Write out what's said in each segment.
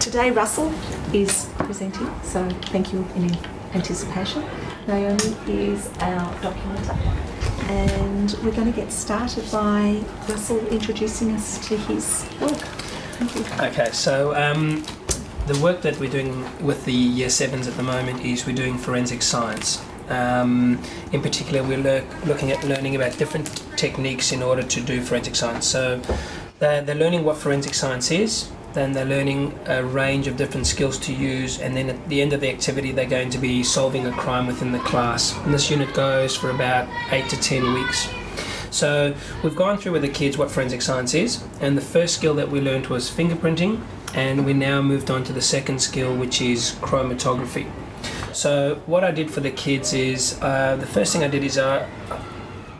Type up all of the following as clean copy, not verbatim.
Today Russell is presenting, so thank you in anticipation. Naomi is our documenter, and we're going to get started by Russell introducing us to his work. Thank you. Okay, so the work that we're doing with the Year 7s at the moment is we're doing forensic science. In particular, we're looking at learning about different techniques in order to do forensic science. So they're learning what forensic science is, then they're learning a range of different skills to use, and then at the end of the activity they're going to be solving a crime within the class. And this unit goes for about 8 to 10 weeks. So we've gone through with the kids what forensic science is, and the first skill that we learned was fingerprinting, and we now moved on to the second skill, which is chromatography. So what I did for the kids is, the first thing I did is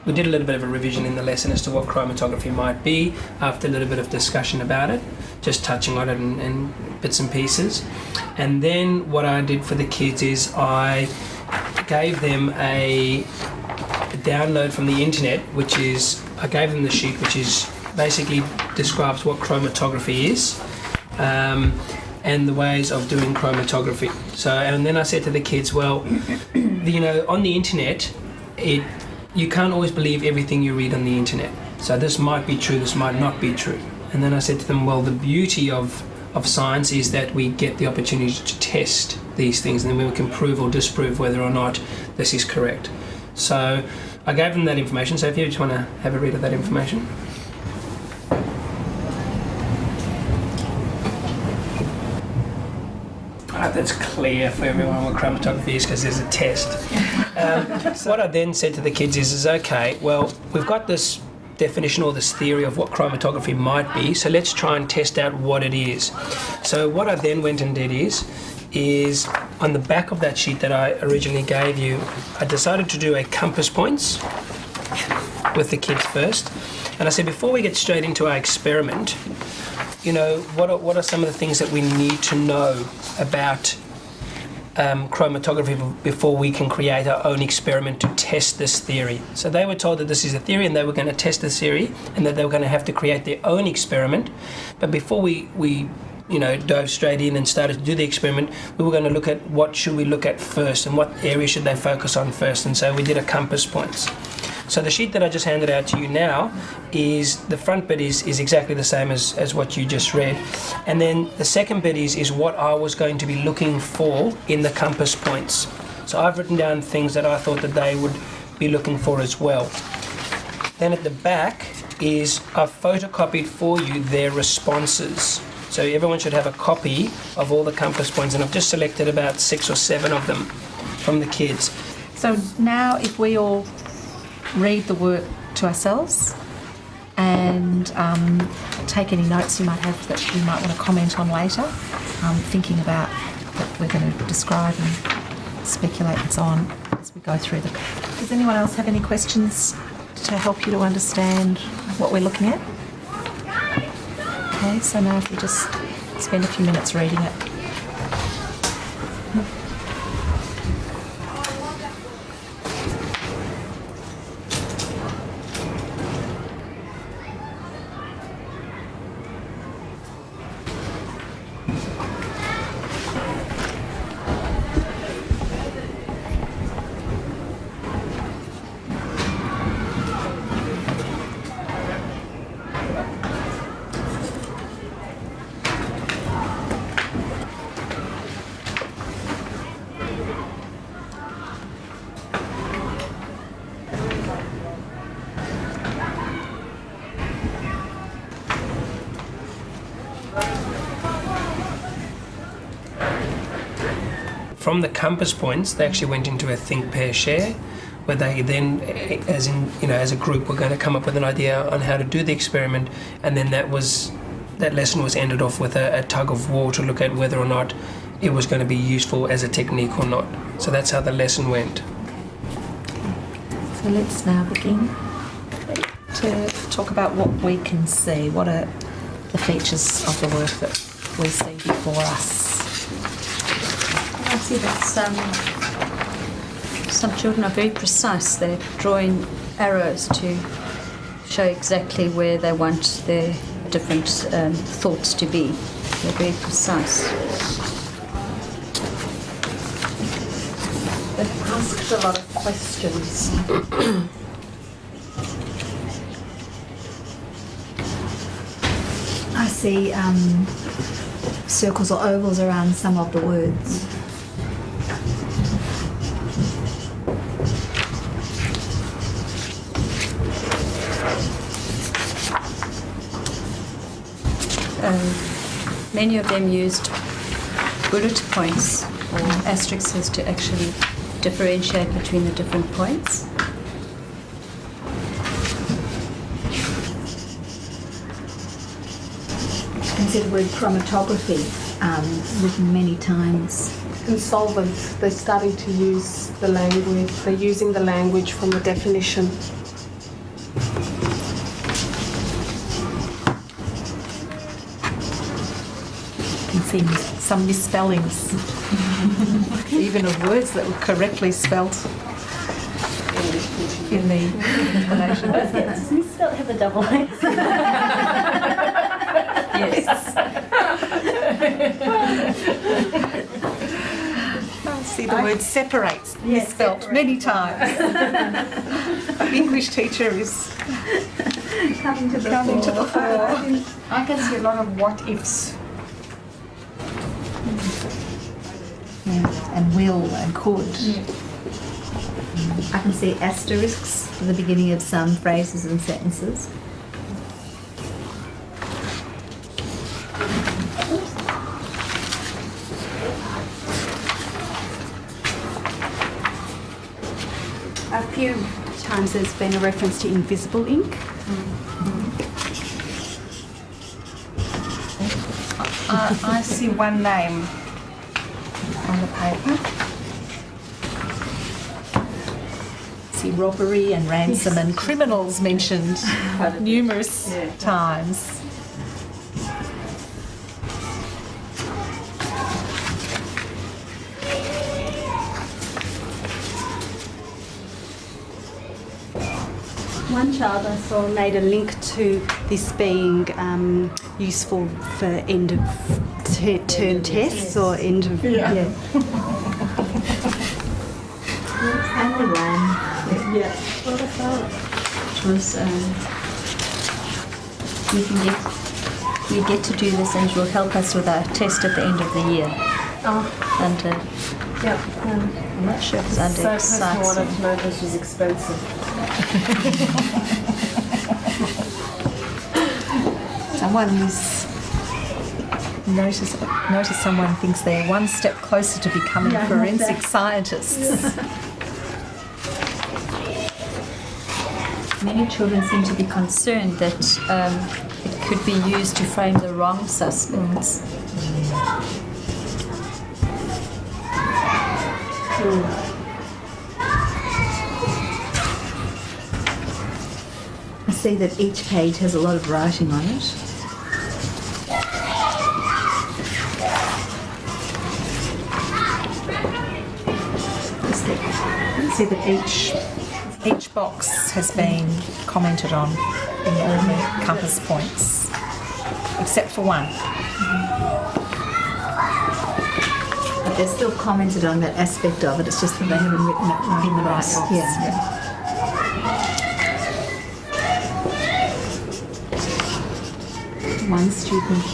we did a little bit of a revision in the lesson as to what chromatography might be after a little bit of discussion about it, just touching on it in bits and pieces. And then what I did for the kids is I gave them a download from the internet, which is, I gave them the sheet which is basically describes what chromatography is and the ways of doing chromatography. So, and then I said to the kids, well, you know, on the internet, you can't always believe everything you read on the internet. So this might be true, this might not be true. And then I said to them, well, the beauty of science is that we get the opportunity to test these things, and then we can prove or disprove whether or not this is correct. So I gave them that information. So if you just want to have a read of that information. I hope that's clear for everyone what chromatography is, because there's a test. What I then said to the kids is okay, well, we've got this definition or this theory of what chromatography might be, so let's try and test out what it is. So what I then went and did is on the back of that sheet that I originally gave you, I decided to do a compass points with the kids first. And I said, before we get straight into our experiment, you know, what are some of the things that we need to know about chromatography before we can create our own experiment to test this theory. So they were told that this is a theory and they were going to test this theory and that they were going to have to create their own experiment. But before we you know, dove straight in and started to do the experiment, we were going to look at what should we look at first and what area should they focus on first. And so we did a compass points. So the sheet that I just handed out to you now is, the front bit is exactly the same as what you just read. And then the second bit is what I was going to be looking for in the compass points. So I've written down things that I thought that they would be looking for as well. Then at the back is, I've photocopied for you their responses. So everyone should have a copy of all the compass points, and I've just selected about 6 or 7 of them from the kids. So now if we all read the work to ourselves and take any notes you might have that you might want to comment on later, thinking about what we're going to describe and speculate and so on as we go through them. Does anyone else have any questions to help you to understand what we're looking at? Okay, so now if we just spend a few minutes reading it. From the compass points, they actually went into a think, pair, share, where they then, as a group, were going to come up with an idea on how to do the experiment, and then that lesson was ended off with a tug of war to look at whether or not it was going to be useful as a technique or not. So that's how the lesson went. So let's now begin to talk about what we can see. What are the features of the work that we see before us? I see that some children are very precise. They're drawing arrows to show exactly where they want their different thoughts to be. They're very precise. They've asked a lot of questions. I see circles or ovals around some of the words. Many of them used bullet points or asterisks to actually differentiate between the different points. I can see the word chromatography written many times. Insolvent, they're starting to use the language, they're using the language from the definition. You can see some misspellings, even of words that were correctly spelt in the explanation. Does misspelled have a double A? Yes. I see the word separates misspelt many times. English teacher is Coming to the fore. I can see a lot of what ifs. Yeah, and will and could. I can see asterisks for the beginning of some phrases and sentences. A few times there's been a reference to invisible ink. I see one name on the paper. See robbery and ransom and criminals mentioned numerous times. One child I saw made a link to this being useful for end of term tests or end of And the one. It was, we get to do this and it will help us with our test at the end of the year. And I'm not sure if it's under So person excites. wanted to know this was expensive. Someone's notice someone thinks they're one step closer to becoming forensic scientists. Many children seem to be concerned that it could be used to frame the wrong suspects. I see that each page has a lot of writing on it. I see that each box has been commented on in all the compass points, except for one. But they're still commented on that aspect of it, it's just that they haven't written it in the right box. Yeah. One student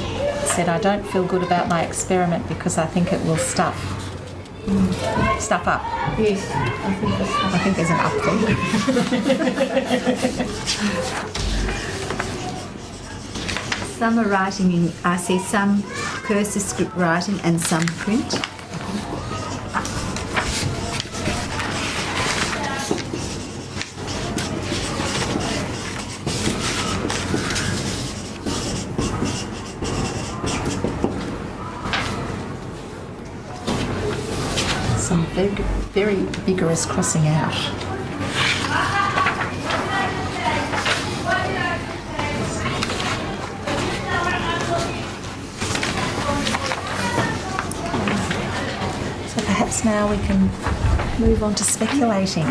said, "I don't feel good about my experiment because I think it will stuff up." Yes, I think that's I think there's an up there. Some are writing in, I see some cursive script writing and some print. Some very vigorous crossing out. So perhaps now we can move on to speculating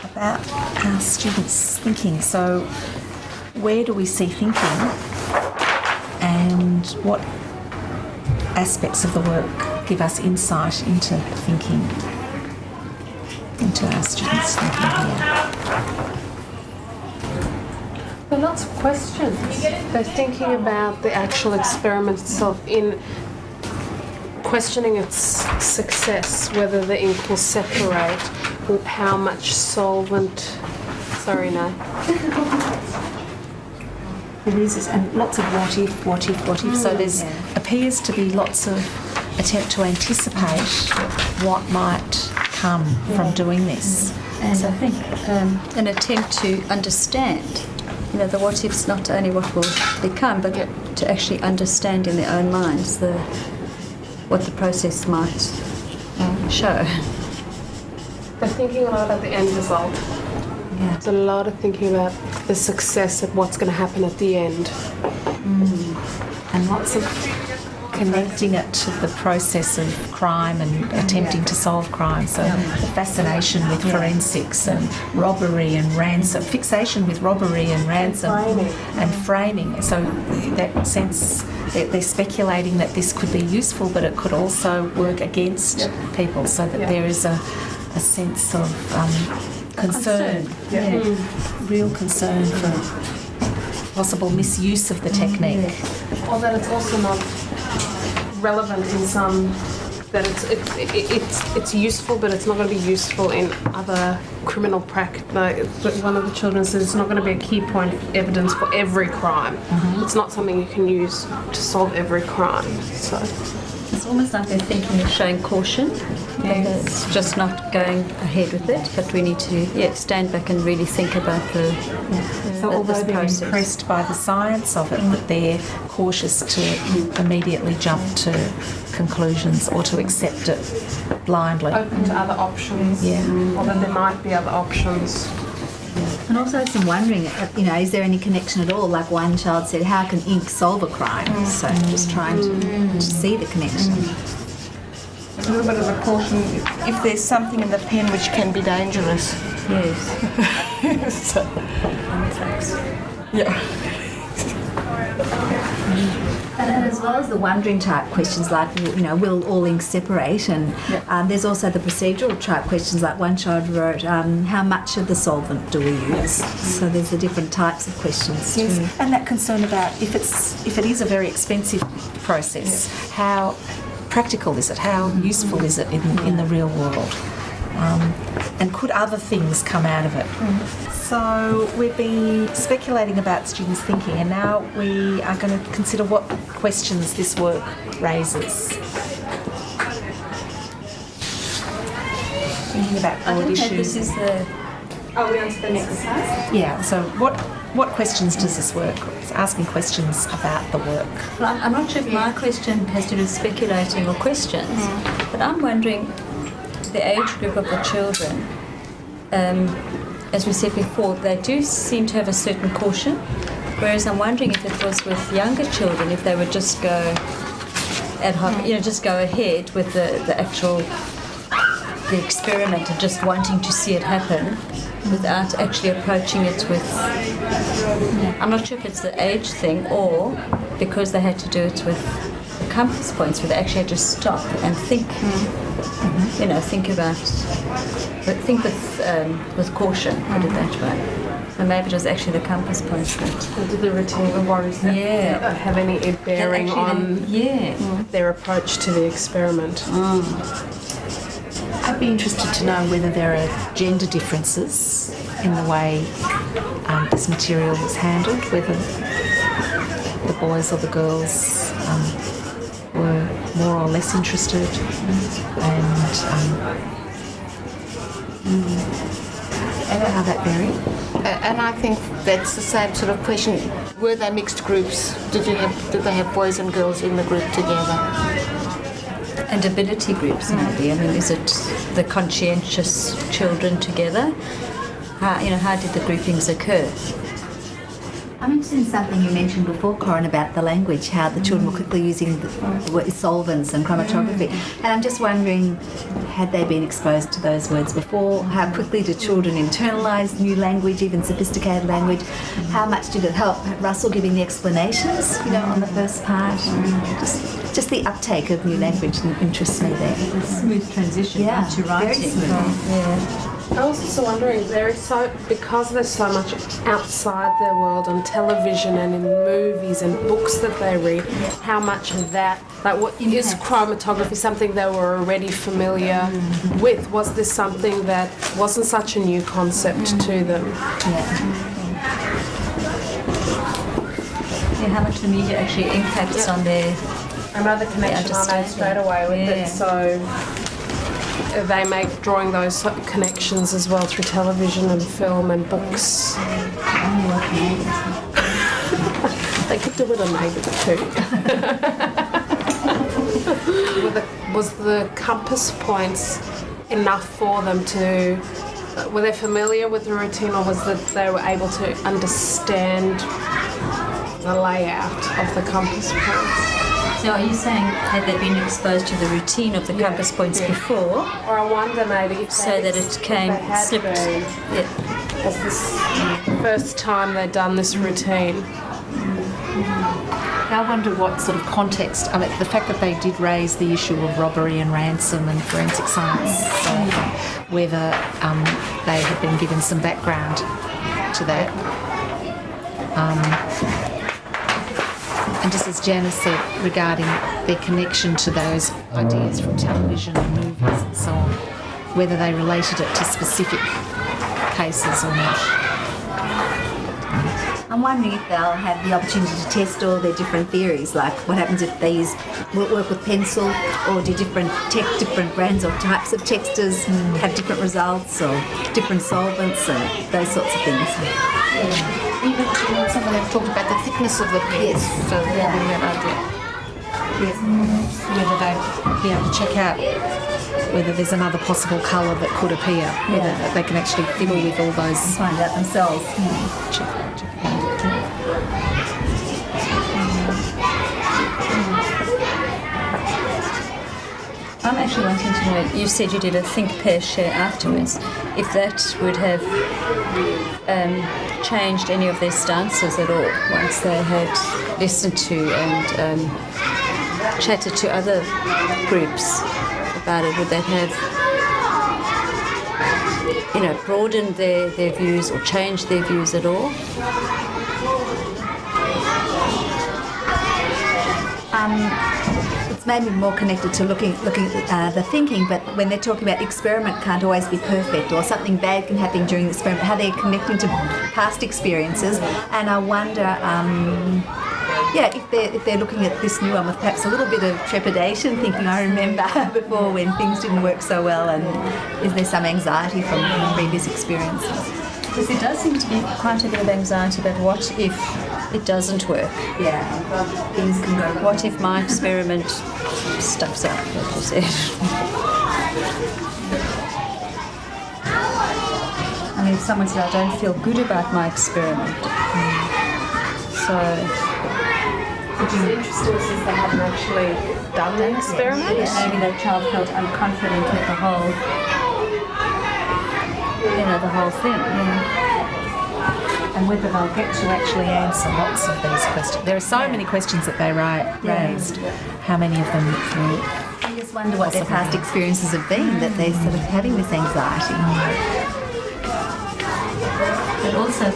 about our students' thinking. So where do we see thinking and what aspects of the work give us insight into thinking, into our students' thinking here. There are lots of questions. They're thinking about the actual experiment itself, in questioning its success, whether the ink will separate, how much solvent. Sorry, no. There is, and lots of what if. So there's appears to be lots of attempt to anticipate what might come from doing this. And I think an attempt to understand, the what ifs, not only what will become, but to actually understand in their own minds what the process might show. They're thinking a lot about the end result. Yeah. There's a lot of thinking about the success of what's going to happen at the end. And lots of connecting it to the process of crime and attempting to solve crime. So the fascination with forensics and robbery and ransom, fixation with robbery and ransom and framing. So that sense they're speculating that this could be useful, but it could also work against people, so that there is a sense of concern. Real concern for possible misuse of the technique. Or that it's also not relevant in some, that it's useful, but it's not going to be useful in other criminal practice. Like one of the children says, it's not going to be a key point of evidence for every crime. It's not something you can use to solve every crime. So It's almost like they're thinking of showing caution. That it's just not going ahead with it, but we need to stand back and really think about So although this they're process. impressed by the science of it, that they're cautious to immediately jump to conclusions or to accept it blindly. open to other options. Yeah. Or that there might be other options. And also some wondering, is there any connection at all? Like one child said, how can ink solve a crime? So just trying to see the connection. A little bit of a caution if there's something in the pen which can be dangerous. Yes. So, yeah. And as well as the wondering type questions like, will all ink separate? And there's also the procedural type questions, like one child wrote, how much of the solvent do we use? So there's the different types of questions too. Yes, and that concern about if it is a very expensive process, how practical is it? How useful is it in the real world? And could other things come out of it? So we've been speculating about students' thinking, and now we are going to consider what questions this work raises. Thinking about I broad don't know if issues. this is the... Are we on to the next slide? Yeah, so what questions does this work? It's asking questions about the work. Well, I'm not sure if my question has to do with speculating or questions, but I'm wondering the age group of the children. As we said before, they do seem to have a certain caution, whereas I'm wondering if it was with younger children, if they would just go ad hoc, just go ahead with the actual the experiment and just wanting to see it happen without actually approaching it with... I'm not sure if it's the age thing or because they had to do it with the compass points where they actually had to stop and think, think with caution, put it that way. So maybe it was actually the compass points that... Did the retaining worries that have any bearing on their approach to the experiment? I'd be interested to know whether there are gender differences in the way this material was handled, whether the boys or the girls were more or less interested, and how that varied. And I think that's the same sort of question. Were they mixed groups? Did they have boys and girls in the group together? And ability groups, maybe. I mean, is it the conscientious children together? How did the groupings occur? I'm interested in something you mentioned before, Corin, about the language, how the children were quickly using the solvents and chromatography. And I'm just wondering, had they been exposed to those words before? How quickly do children internalise new language, even sophisticated language? How much did it help Russell giving the explanations, on the first part? Just the uptake of new language interests me there. Smooth transition to very writing. smooth. I was also wondering, because there's so much outside their world on television and in movies and books that they read, how much of that, like what is chromatography, something they were already familiar with? Was this something that wasn't such a new concept to them? Yeah, how much the media actually impacts on their... Another connection I made straight away with it, so they make drawing those connections as well through television and film and books. They could do it on Neighbours too. Was the compass points enough for them to... Were they familiar with the routine, or was that they were able to understand the layout of the compass points? So are you saying, had they been exposed to the routine of the compass points before, Or I wonder maybe if so that it came slipped? As this first time they'd done this routine. I wonder what sort of context, the fact that they did raise the issue of robbery and ransom and forensic science, so whether they had been given some background to that. And just as Janice said, regarding their connection to those ideas from television and movies and so on, whether they related it to specific cases or not. I'm wondering if they'll have the opportunity to test all their different theories, like what happens if they work with pencil, or do different brands or types of textures have different results, or different solvents and those sorts of things. Even some of them talked about the thickness of the pens. Yes. So having that idea. Whether they'd be able to check out whether there's another possible colour that could appear, whether they can actually fiddle with all those. Find out themselves. I'm actually wanting to know, you said you did a think, pair, share afterwards. If that would have changed any of their stances at all once they had listened to and chatted to other groups about it, would that have broadened their views or changed their views at all? It's maybe more connected to looking at the thinking, but when they're talking about experiment can't always be perfect, or something bad can happen during the experiment, how they're connecting to past experiences. And I wonder, if they're looking at this new one with perhaps a little bit of trepidation, thinking, I remember before when things didn't work so well, and is there some anxiety from previous experiences? Because there does seem to be quite a bit of anxiety about what if it doesn't work. Yeah, things can go wrong. What if my experiment stuffs up, like you said? I mean, if someone said, I don't feel good about my experiment. So... Which is interesting since they hadn't actually done the experiment. Maybe that child felt unconfident with the whole thing. And whether they'll get to actually answer lots of these questions. There are so many questions that they raised. How many of them will... I just wonder what their past experiences have been, that they're sort of having this anxiety. But also,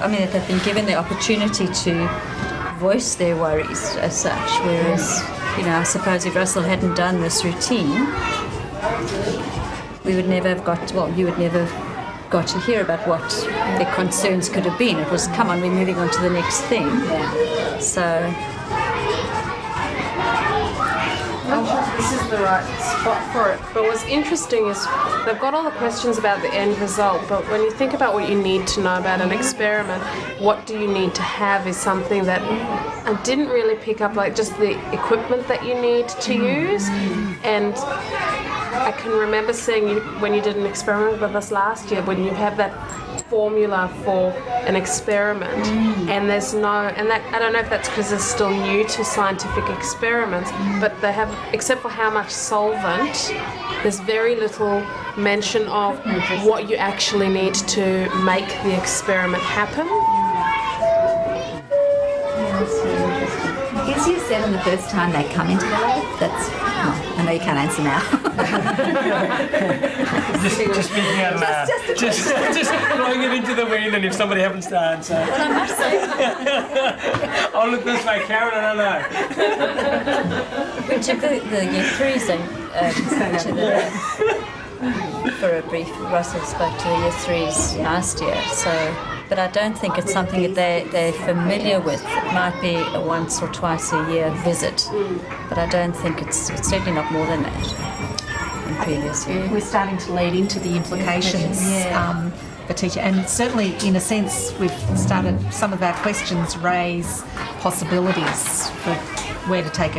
that they've been given the opportunity to voice their worries as such, whereas, I suppose if Russell hadn't done this routine, we would never have you would never got to hear about what their concerns could have been. It was, come on, we're moving on to the next thing. So... I'm not sure if this is the right spot for it, but what's interesting is they've got all the questions about the end result, but when you think about what you need to know about an experiment, what do you need to have is something that I didn't really pick up, like just the equipment that you need to use, and I can remember seeing you when you did an experiment with us last year, when you have that formula for an experiment, and there's no, and that I don't know if that's because it's still new to scientific experiments, but they have, except for how much solvent, there's very little mention of what you actually need to make the experiment happen. Is year 7 the first time they come into the lab? That's, I know you can't answer now. Just speaking out loud. Just throwing it into the wind, and if somebody happens to answer. Well, I must say, I'll look this way, Karen, I don't know. We took the year threes in to the lab for a brief. Russell spoke to the year threes last year, so. But I don't think it's something that they're familiar with. It might be a once or twice a year visit, but I don't think it's certainly not more than that in previous years. We're starting to lead into the implications for teacher, and certainly in a sense we've started, some of our questions raise possibilities for where to take